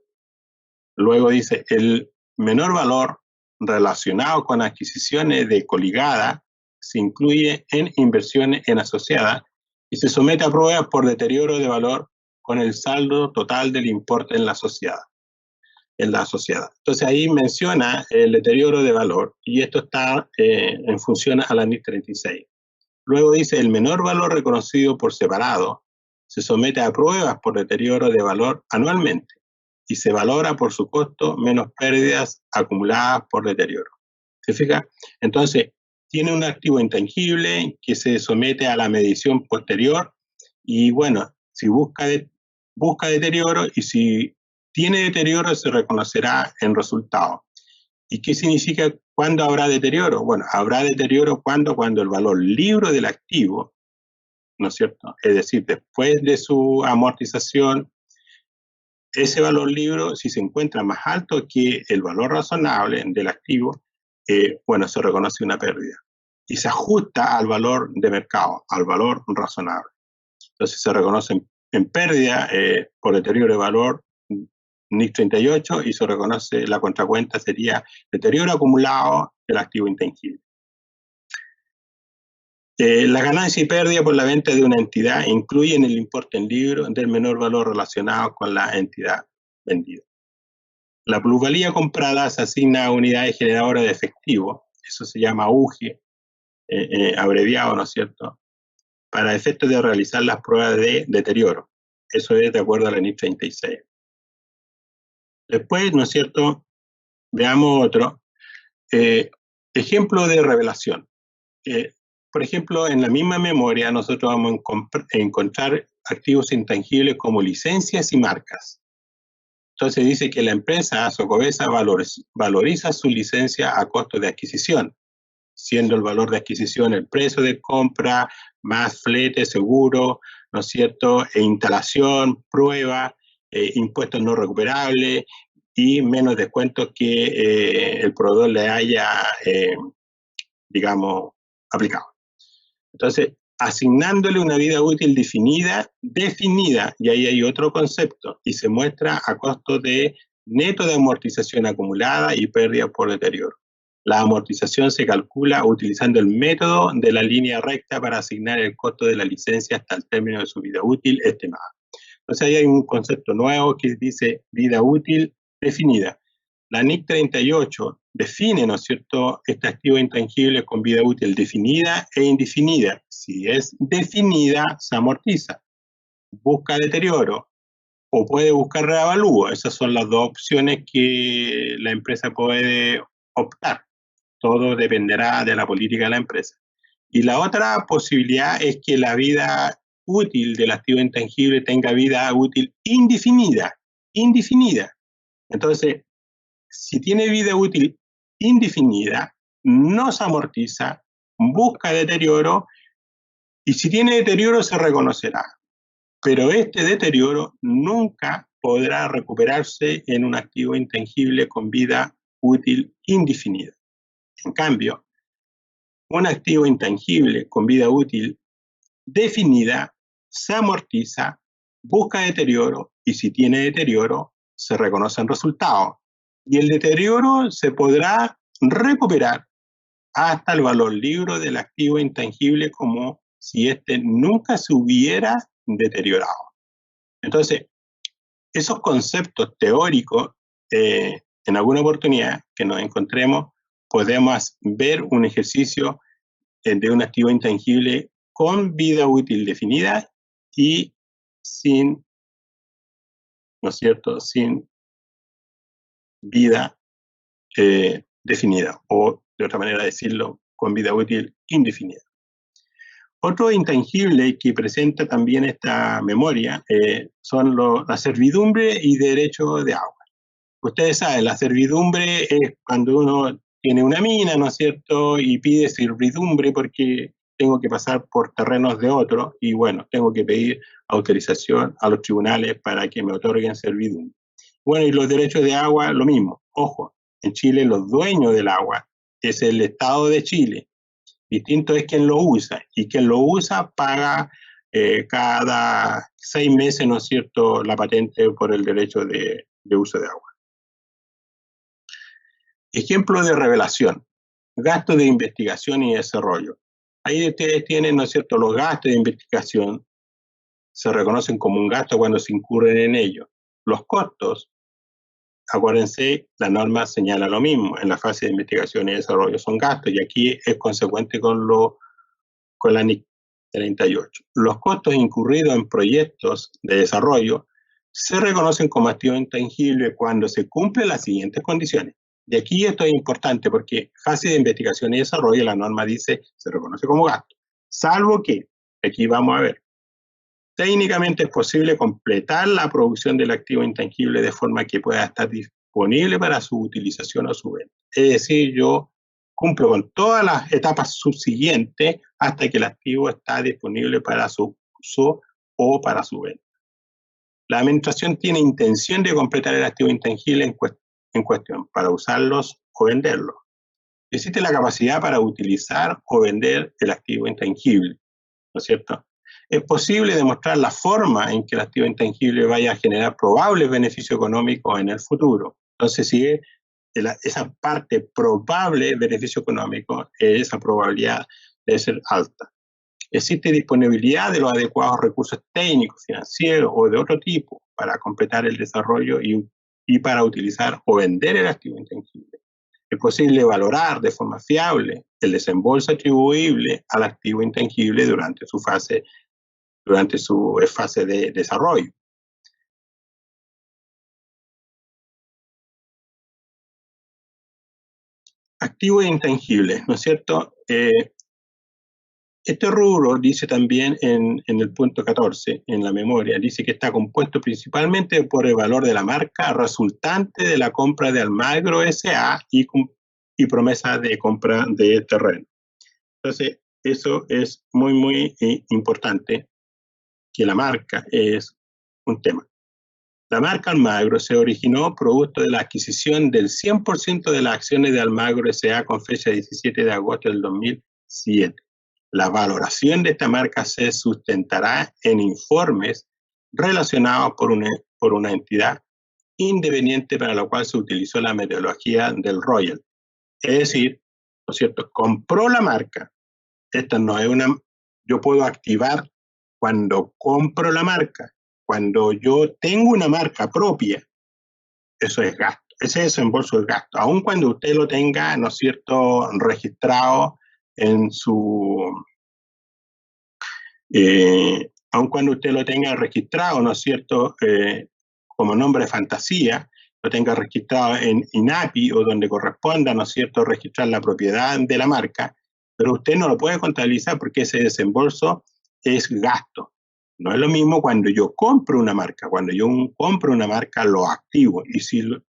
Luego dice, el menor valor relacionado con adquisiciones de coligada se incluye en inversiones en asociada y se somete a pruebas por deterioro de valor con el saldo total del importe en la sociedad. Entonces ahí menciona el deterioro de valor y esto está en función a la NIF 36. Luego dice, el menor valor reconocido por separado se somete a pruebas por deterioro de valor anualmente y se valora por su costo menos pérdidas acumuladas por deterioro. ¿Se fija? Entonces, tiene un activo intangible que se somete a la medición posterior y bueno, si busca deterioro y si tiene deterioro se reconocerá en resultado. ¿Y qué significa cuándo habrá deterioro? Bueno, habrá deterioro cuando el valor libre del activo, ¿no es cierto?, es decir, después de su amortización, ese valor libre, si se encuentra más alto que el valor razonable del activo, bueno, se reconoce una pérdida. Y se ajusta al valor de mercado, al valor razonable. Entonces se reconoce en pérdida por deterioro de valor NIF 38 y se reconoce, la contracuenta sería deterioro acumulado del activo intangible. La ganancia y pérdida por la venta de una entidad incluyen el importe en libro del menor valor relacionado con la entidad vendida. La plusvalía comprada se asigna a unidades generadoras de efectivo, eso se llama UGE, abreviado, ¿no es cierto?, para efectos de realizar las pruebas de deterioro. Eso es de acuerdo a la NIF 36. Después, ¿no es cierto?, veamos otro. Ejemplo de revelación. Por ejemplo, en la misma memoria nosotros vamos a encontrar activos intangibles como licencias y marcas. Entonces dice que la empresa Socobesa valoriza su licencia a costo de adquisición, siendo el valor de adquisición el precio de compra, más flete, seguro, ¿no es cierto?, instalación, prueba, impuestos no recuperables y menos descuentos que el proveedor le haya, digamos, aplicado. Entonces, asignándole una vida útil definida, y ahí hay otro concepto, y se muestra a costo de neto de amortización acumulada y pérdida por deterioro. La amortización se calcula utilizando el método de la línea recta para asignar el costo de la licencia hasta el término de su vida útil estimada. Entonces ahí hay un concepto nuevo que dice vida útil definida. La NIC 38 define, ¿no es cierto?, este activo intangible con vida útil definida e indefinida. Si es definida, se amortiza, busca deterioro o puede buscar reavalúo. Esas son las dos opciones que la empresa puede optar. Todo dependerá de la política de la empresa. Y la otra posibilidad es que la vida útil del activo intangible tenga vida útil indefinida. Entonces, si tiene vida útil indefinida, no se amortiza, busca deterioro, y si tiene deterioro se reconocerá. Pero este deterioro nunca podrá recuperarse en un activo intangible con vida útil indefinida. En cambio, un activo intangible con vida útil definida se amortiza, busca deterioro, y si tiene deterioro, se reconocen resultados. Y el deterioro se podrá recuperar hasta el valor libre del activo intangible, como si éste nunca se hubiera deteriorado. Entonces, esos conceptos teóricos, en alguna oportunidad que nos encontremos, podemos ver un ejercicio de un activo intangible con vida útil definida y sin, ¿no es cierto?, sin vida definida, o de otra manera de decirlo, con vida útil indefinida. Otro intangible que presenta también esta memoria son la servidumbre y derecho de agua. Ustedes saben, la servidumbre es cuando uno tiene una mina, ¿no es cierto?, y pide servidumbre porque tengo que pasar por terrenos de otro y, bueno, tengo que pedir autorización a los tribunales para que me otorguen servidumbre. Bueno, y los derechos de agua, lo mismo. Ojo, en Chile los dueños del agua es el Estado de Chile. Distinto es quien lo usa, y quien lo usa paga cada 6 meses, ¿no es cierto?, la patente por el derecho de uso de agua. Ejemplo de revelación: gastos de investigación y desarrollo. Ahí ustedes tienen, ¿no es cierto?, los gastos de investigación se reconocen como un gasto cuando se incurren en ello. Los costos, acuérdense, la norma señala lo mismo, en la fase de investigación y desarrollo son gastos, y aquí es consecuente con la NIC 38. Los costos incurridos en proyectos de desarrollo se reconocen como activo intangible cuando se cumplen las siguientes condiciones. Y aquí esto es importante porque fase de investigación y desarrollo, la norma dice, se reconoce como gasto, salvo que, aquí vamos a ver, técnicamente es posible completar la producción del activo intangible de forma que pueda estar disponible para su utilización o su venta. Es decir, yo cumplo con todas las etapas subsiguientes hasta que el activo está disponible para su uso o para su venta. La administración tiene intención de completar el activo intangible en cuestión para usarlos o venderlos. Existe la capacidad para utilizar o vender el activo intangible, ¿no es cierto? Es posible demostrar la forma en que el activo intangible vaya a generar probables beneficios económicos en el futuro. Entonces, si esa parte probable beneficio económico, esa probabilidad debe ser alta. Existe disponibilidad de los adecuados recursos técnicos, financieros o de otro tipo para completar el desarrollo y para utilizar o vender el activo intangible. Es posible valorar de forma fiable el desembolso atribuible al activo intangible durante su fase de desarrollo. Activos intangibles, ¿no es cierto? Este rubro dice también en el punto 14, en la memoria, dice que está compuesto principalmente por el valor de la marca resultante de la compra de Almagro S.A. y promesa de compra de terreno. Entonces, eso es muy, muy importante, que la marca es un tema. La marca Almagro se originó producto de la adquisición del 100% de las acciones de Almagro S.A. con fecha 17 de agosto del 2007. La valoración de esta marca se sustentará en informes relacionados por una entidad independiente para la cual se utilizó la metodología del Royal. Es decir, ¿no es cierto?, compró la marca. Esta no es yo puedo activar cuando compro la marca. Cuando yo tengo una marca propia, eso es gasto. Ese desembolso es gasto. Aun cuando usted lo tenga, ¿no es cierto?, registrado en su... aun cuando usted lo tenga registrado, ¿no es cierto?, como nombre de fantasía, lo tenga registrado en INAPI o donde corresponda, ¿no es cierto?, registrar la propiedad de la marca, pero usted no lo puede contabilizar porque ese desembolso es gasto. No es lo mismo cuando yo compro una marca. Cuando yo compro una marca, lo activo.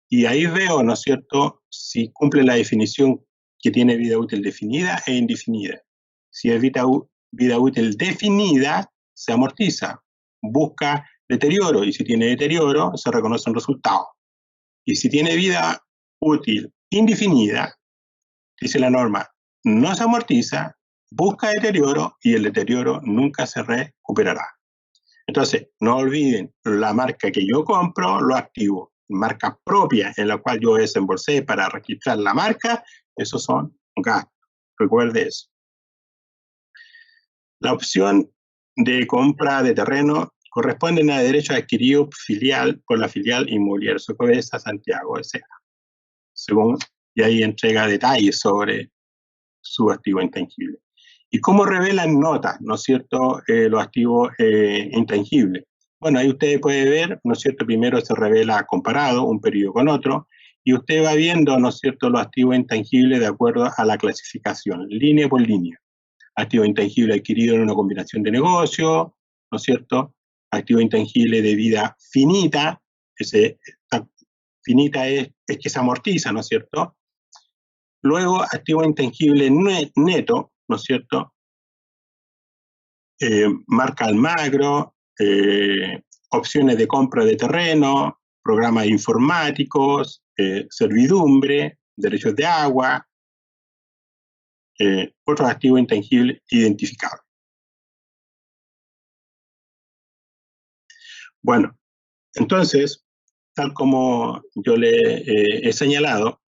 Y ahí veo, ¿no es cierto?, si cumple la definición que tiene vida útil definida e indefinida. Si es vida útil definida, se amortiza. Busca deterioro, y si tiene deterioro, se reconoce un resultado. Y si tiene vida útil indefinida, dice la norma, no se amortiza, busca deterioro y el deterioro nunca se recuperará. Entonces, no olviden, la marca que yo compro, lo activo. Marca propia en la cual yo desembolsé para registrar la marca, esos son gastos. Recuerde eso. La opción de compra de terreno corresponden a derecho adquirido filial por la filial inmobiliaria Socobesa Santiago S.A. Y ahí entrega detalles sobre su activo intangible. ¿Y cómo revelan notas, no es cierto, los activos intangibles? Bueno, ahí usted puede ver, ¿no es cierto? Primero se revela comparado un periodo con otro, y usted va viendo, ¿no es cierto?, los activos intangibles de acuerdo a la clasificación, línea por línea. Activo intangible adquirido en una combinación de negocio, ¿no es cierto? Activo intangible de vida finita, finita es que se amortiza, ¿no es cierto? Luego, activo intangible neto, ¿no es cierto? Marca Almagro, opciones de compra de terreno, programas informáticos, servidumbre, derechos de agua, otros activos intangibles identificables. Bueno, entonces, tal como yo le he señalado,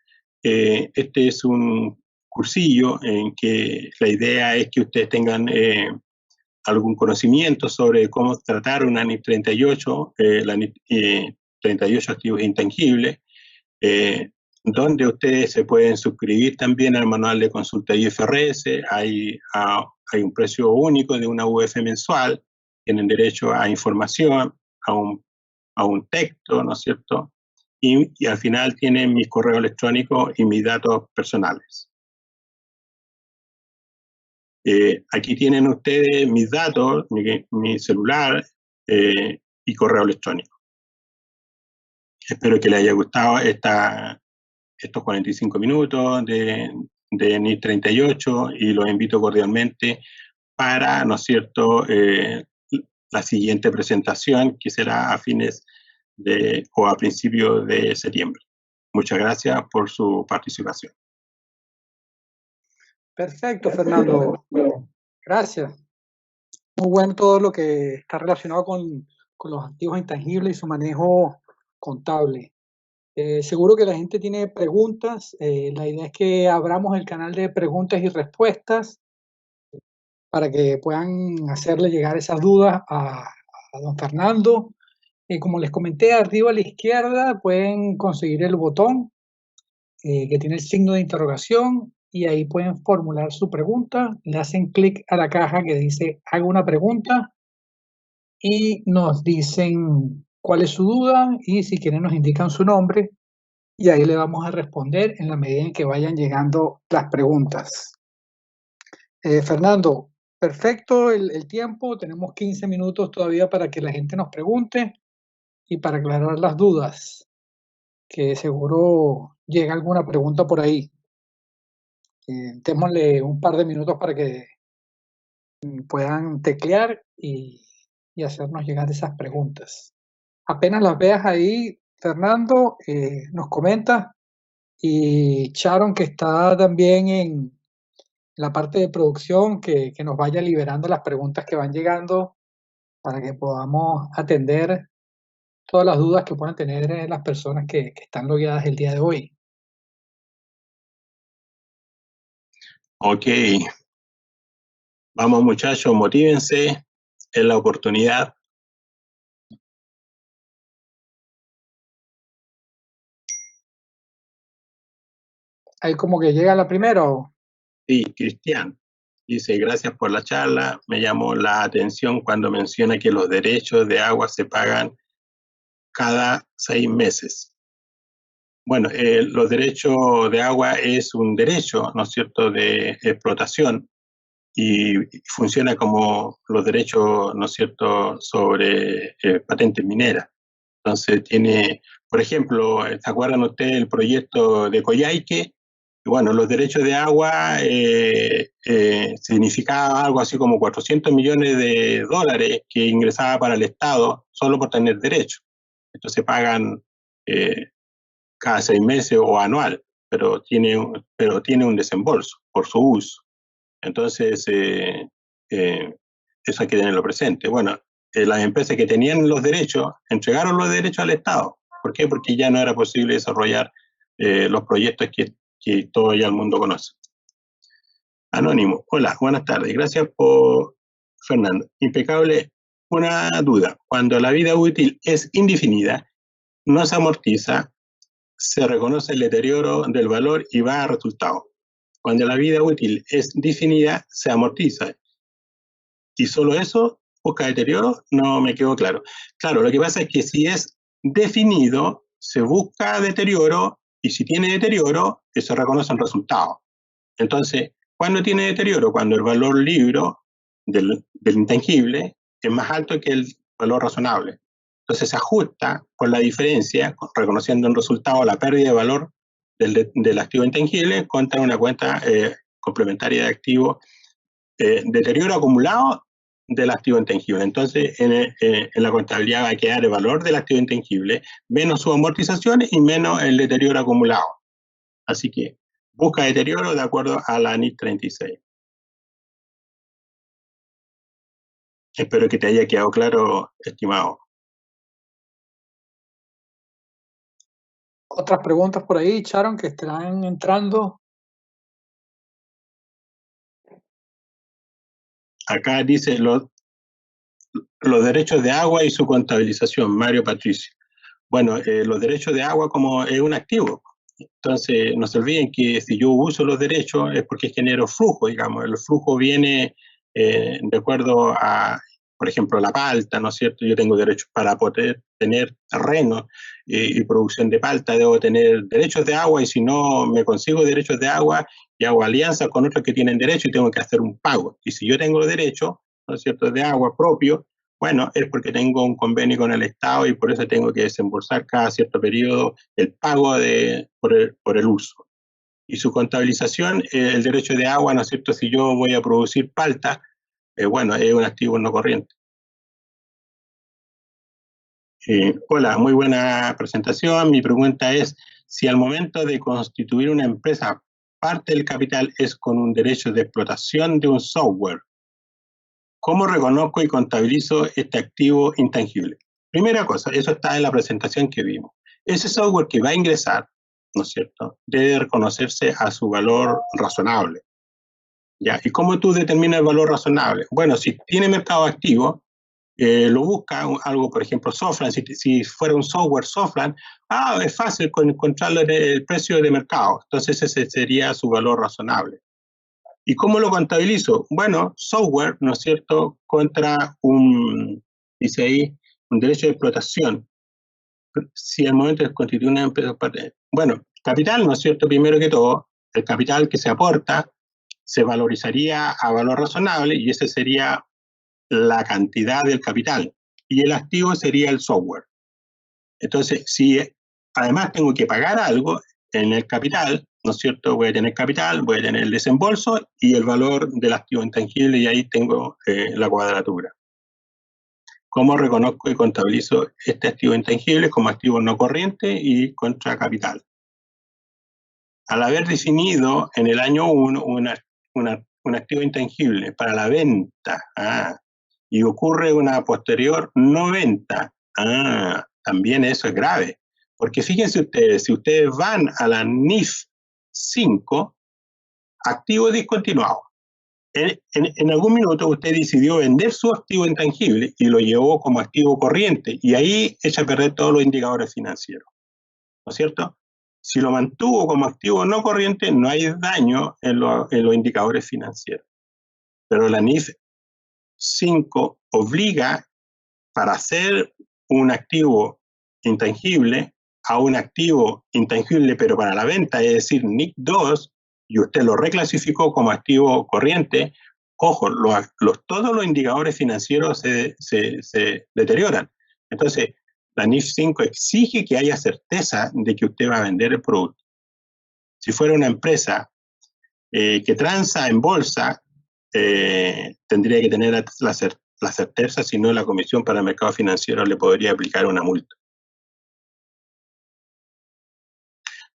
este es un cursillo en que la idea es que ustedes tengan algún conocimiento sobre cómo tratar una NIF 38, la NIF 38 activos intangibles, donde ustedes se pueden suscribir también al manual de consulta IFRS. Hay un precio único de una UF mensual, tienen derecho a información, a un texto, ¿no es cierto? Y al final tienen mi correo electrónico y mis datos personales. Aquí tienen ustedes mis datos, mi celular y correo electrónico. Espero que les haya gustado estos 45 minutos de NIF 38 y los invito cordialmente para, ¿no es cierto?, la siguiente presentación que será a fines o a principios de septiembre. Muchas gracias por su participación. Perfecto, Fernando. Gracias. Muy bueno todo lo que está relacionado con los activos intangibles y su manejo contable. Seguro que la gente tiene preguntas. La idea es que abramos el canal de preguntas y respuestas para que puedan hacerle llegar esas dudas a don Fernando. Como les comenté, arriba a la izquierda pueden conseguir el botón que tiene el signo de interrogación y ahí pueden formular su pregunta. Le hacen clic a la caja que dice haga una pregunta y nos dicen cuál es su duda y si quieren nos indican su nombre y ahí le vamos a responder en la medida en que vayan llegando las preguntas. Fernando, perfecto el tiempo, tenemos 15 minutos todavía para que la gente nos pregunte y para aclarar las dudas, que seguro llega alguna pregunta por ahí. Démosle un par de minutos para que puedan teclear y hacernos llegar esas preguntas. Apenas las veas ahí, Fernando, nos comenta. Y Sharon, que está también en la parte de producción, que nos vaya liberando las preguntas que van llegando para que podamos atender todas las dudas que puedan tener las personas que están logueadas el día de hoy. Ok, vamos muchachos, motívense, es la oportunidad. Ahí como que llega la primera. Sí, Cristian dice, gracias por la charla, me llamó la atención cuando menciona que los derechos de agua se pagan cada 6 meses. Bueno, los derechos de agua es un derecho, ¿no es cierto?, de explotación y funciona como los derechos, ¿no es cierto?, sobre patentes mineras. Entonces tiene, por ejemplo, ¿se acuerdan ustedes del proyecto de Coyhaique? Bueno, los derechos de agua significaba algo así como 400 millones de dólares que ingresaba para el Estado solo por tener derecho. Entonces se pagan cada 6 meses o anual, pero tiene un desembolso por su uso. Entonces, eso hay que tenerlo presente. Bueno, las empresas que tenían los derechos entregaron los derechos al Estado. ¿Por qué? Porque ya no era posible desarrollar los proyectos que todo ya el mundo conoce. Anónimo, hola, buenas tardes. Gracias por, Fernando. Impecable. Una duda. Cuando la vida útil es indefinida, no se amortiza, se reconoce el deterioro del valor y va a resultado. Cuando la vida útil es definida, se amortiza. Y solo eso busca deterioro, no me quedó claro. Claro, lo que pasa es que si es definido, se busca deterioro, y si tiene deterioro, se reconocen resultados. Entonces, ¿cuándo tiene deterioro? Cuando el valor libro del intangible es más alto que el valor razonable. Entonces se ajusta con la diferencia, reconociendo en resultado la pérdida de valor del activo intangible contra una cuenta complementaria de activo, deterioro acumulado del activo intangible. Entonces, en la contabilidad va a quedar el valor del activo intangible menos sus amortizaciones y menos el deterioro acumulado. Así que busca deterioro de acuerdo a la NIC 36. Espero que te haya quedado claro, estimado. Otras preguntas por ahí, Sharon, que están entrando. Acá dice los derechos de agua y su contabilización, Mario Patricio. Bueno, los derechos de agua como es un activo. Entonces, no se olviden que si yo uso los derechos es porque genero flujo, digamos. El flujo viene de acuerdo a, por ejemplo, la palta, ¿no es cierto? Yo tengo derechos para poder tener terreno y producción de palta, debo tener derechos de agua, y si no me consigo derechos de agua y hago alianza con otros que tienen derecho y tengo que hacer un pago. Y si yo tengo derechos, ¿no es cierto?, de agua propio, bueno, es porque tengo un convenio con el Estado y por eso tengo que desembolsar cada cierto periodo el pago por el uso. Y su contabilización, el derecho de agua, ¿no es cierto? Si yo voy a producir palta, bueno, es un activo no corriente. Hola, muy buena presentación. Mi pregunta es, si al momento de constituir una empresa, parte del capital es con un derecho de explotación de un software, ¿cómo reconozco y contabilizo este activo intangible? Primera cosa, eso está en la presentación que vimos. Ese software que va a ingresar, ¿no es cierto?, debe reconocerse a su valor razonable. ¿Ya? ¿Y cómo tú determinas el valor razonable? Bueno, si tiene mercado activo, lo busca algo, por ejemplo, Softland. Si fuera un software Softland, es fácil encontrarlo en el precio de mercado. Entonces ese sería su valor razonable. ¿Y cómo lo contabilizo? Bueno, software, ¿no es cierto?, contra dice ahí, un derecho de explotación. Si al momento de constituir una empresa, bueno, capital, ¿no es cierto?, primero que todo, el capital que se aporta se valorizaría a valor razonable y esa sería la cantidad del capital. Y el activo sería el software. Entonces, si además tengo que pagar algo en el capital, ¿no es cierto?, voy a tener capital, voy a tener el desembolso y el valor del activo intangible, y ahí tengo la cuadratura. ¿Cómo reconozco y contabilizo este activo intangible como activo no corriente y contra capital? Al haber definido en el año 1 un activo intangible para la venta, y ocurre una posterior no venta, también eso es grave. Porque fíjense ustedes, si ustedes van a la NIF 5, activo discontinuado. En algún minuto usted decidió vender su activo intangible y lo llevó como activo corriente, y ahí echa a perder todos los indicadores financieros, ¿no es cierto? Si lo mantuvo como activo no corriente, no hay daño en los indicadores financieros. Pero la NIF 5 obliga, para hacer un activo intangible a un activo intangible pero para la venta, es decir, NIC 2, y usted lo reclasificó como activo corriente, ojo, todos los indicadores financieros se deterioran. Entonces, la NIF 5 exige que haya certeza de que usted va a vender el producto. Si fuera una empresa que transa en bolsa, tendría que tener la certeza, si no la Comisión para el Mercado Financiero le podría aplicar una multa.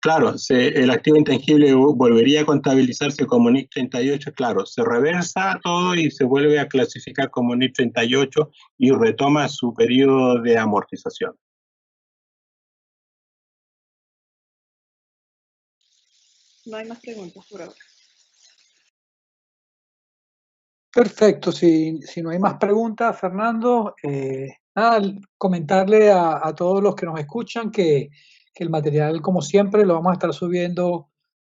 Claro, el activo intangible volvería a contabilizarse como NIC 38, claro, se reversa todo y se vuelve a clasificar como NIC 38 y retoma su periodo de amortización. No hay más preguntas por ahora. Perfecto, si no hay más preguntas, Fernando, nada, comentarle a todos los que nos escuchan que el material, como siempre, lo vamos a estar subiendo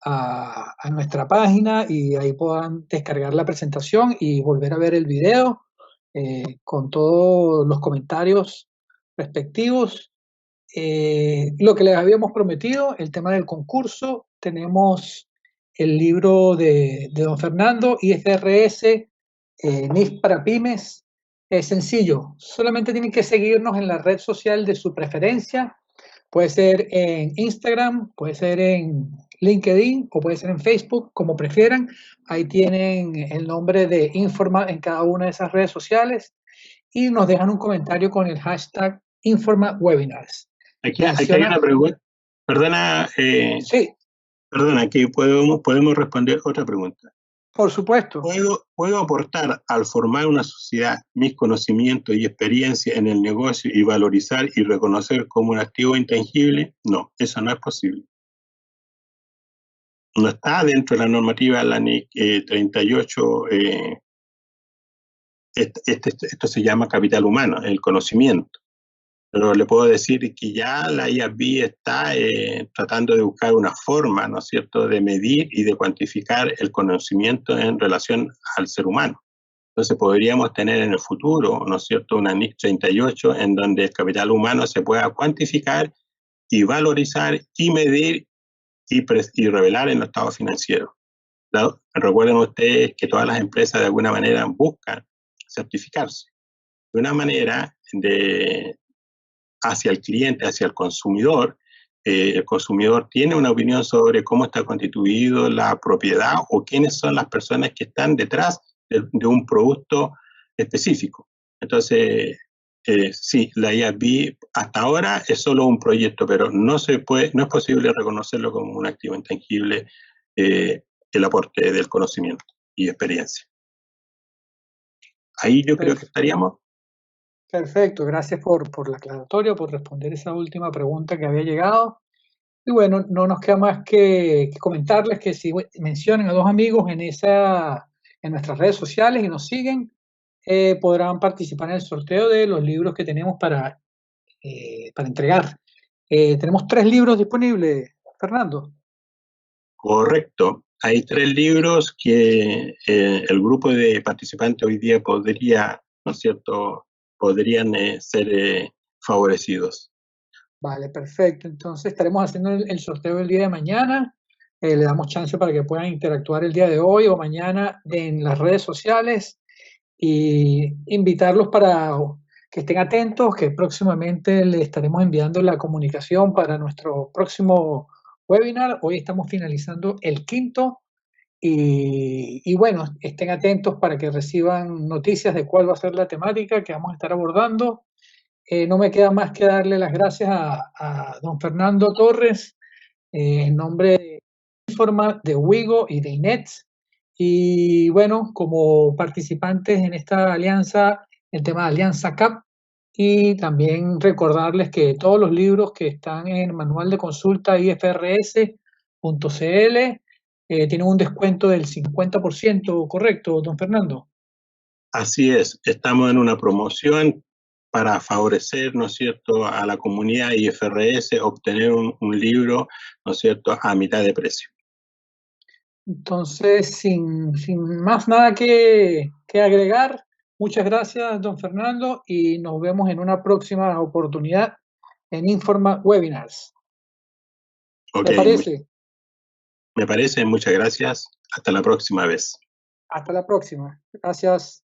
a nuestra página y ahí puedan descargar la presentación y volver a ver el video con todos los comentarios respectivos. Lo que les habíamos prometido, el tema del concurso, tenemos el libro de don Fernando, IFRS, NIF para pymes. Es sencillo, solamente tienen que seguirnos en la red social de su preferencia. Puede ser en Instagram, puede ser en LinkedIn o puede ser en Facebook, como prefieran. Ahí tienen el nombre de Informa en cada una de esas redes sociales y nos dejan un comentario con el hashtag InformaWebinars. Aquí hay una pregunta. Perdona, sí. Perdona, aquí podemos responder otra pregunta. Por supuesto. ¿Puedo aportar al formar una sociedad mis conocimientos y experiencia en el negocio y valorizar y reconocer como un activo intangible? No, eso no es posible. No está dentro de la normativa de la NIC 38. Esto se llama capital humano, el conocimiento. Pero le puedo decir que ya la IASB está tratando de buscar una forma, ¿no es cierto?, de medir y de cuantificar el conocimiento en relación al ser humano. Entonces podríamos tener en el futuro, ¿no es cierto?, una NIC 38 en donde el capital humano se pueda cuantificar y valorizar y medir y revelar en los estados financieros. Recuerden ustedes que todas las empresas de alguna manera buscan certificarse. De una manera hacia el cliente, hacia el consumidor tiene una opinión sobre cómo está constituido la propiedad o quiénes son las personas que están detrás de un producto específico. Entonces, sí, la IASB hasta ahora es solo un proyecto, pero no es posible reconocerlo como un activo intangible, el aporte del conocimiento y experiencia. Ahí yo creo que estaríamos. Perfecto, gracias por la aclaratoria, por responder esa última pregunta que había llegado. Y bueno, no nos queda más que comentarles que si mencionan a dos amigos en nuestras redes sociales y nos siguen, podrán participar en el sorteo de los libros que tenemos para entregar. Tenemos 3 libros disponibles, Fernando. Correcto. Hay 3 libros que el grupo de participantes hoy día podría, ¿no es cierto?, podrían ser favorecidos. Vale, perfecto. Entonces estaremos haciendo el sorteo el día de mañana. Le damos chance para que puedan interactuar el día de hoy o mañana en las redes sociales y invitarlos para que estén atentos, que próximamente les estaremos enviando la comunicación para nuestro próximo webinar. Hoy estamos finalizando el 5º Y bueno, estén atentos para que reciban noticias de cuál va a ser la temática que vamos a estar abordando. No me queda más que darle las gracias a don Fernando Torres en nombre de Informa, de Wigo y de INET. Y bueno, como participantes en esta alianza, el tema de Alianza CAP, y también recordarles que todos los libros que están en el manual de consulta ifrs.cl tienen un descuento del 50%, ¿correcto, don Fernando? Así es, estamos en una promoción para favorecer, ¿no es cierto?, a la comunidad IFRS, obtener un libro, ¿no es cierto?, a mitad de precio. Entonces, sin más nada que agregar, muchas gracias, don Fernando, y nos vemos en una próxima oportunidad en Informa Webinars. Okay, ¿Te parece? Me parece, muchas gracias. Hasta la próxima vez. Hasta la próxima. Gracias.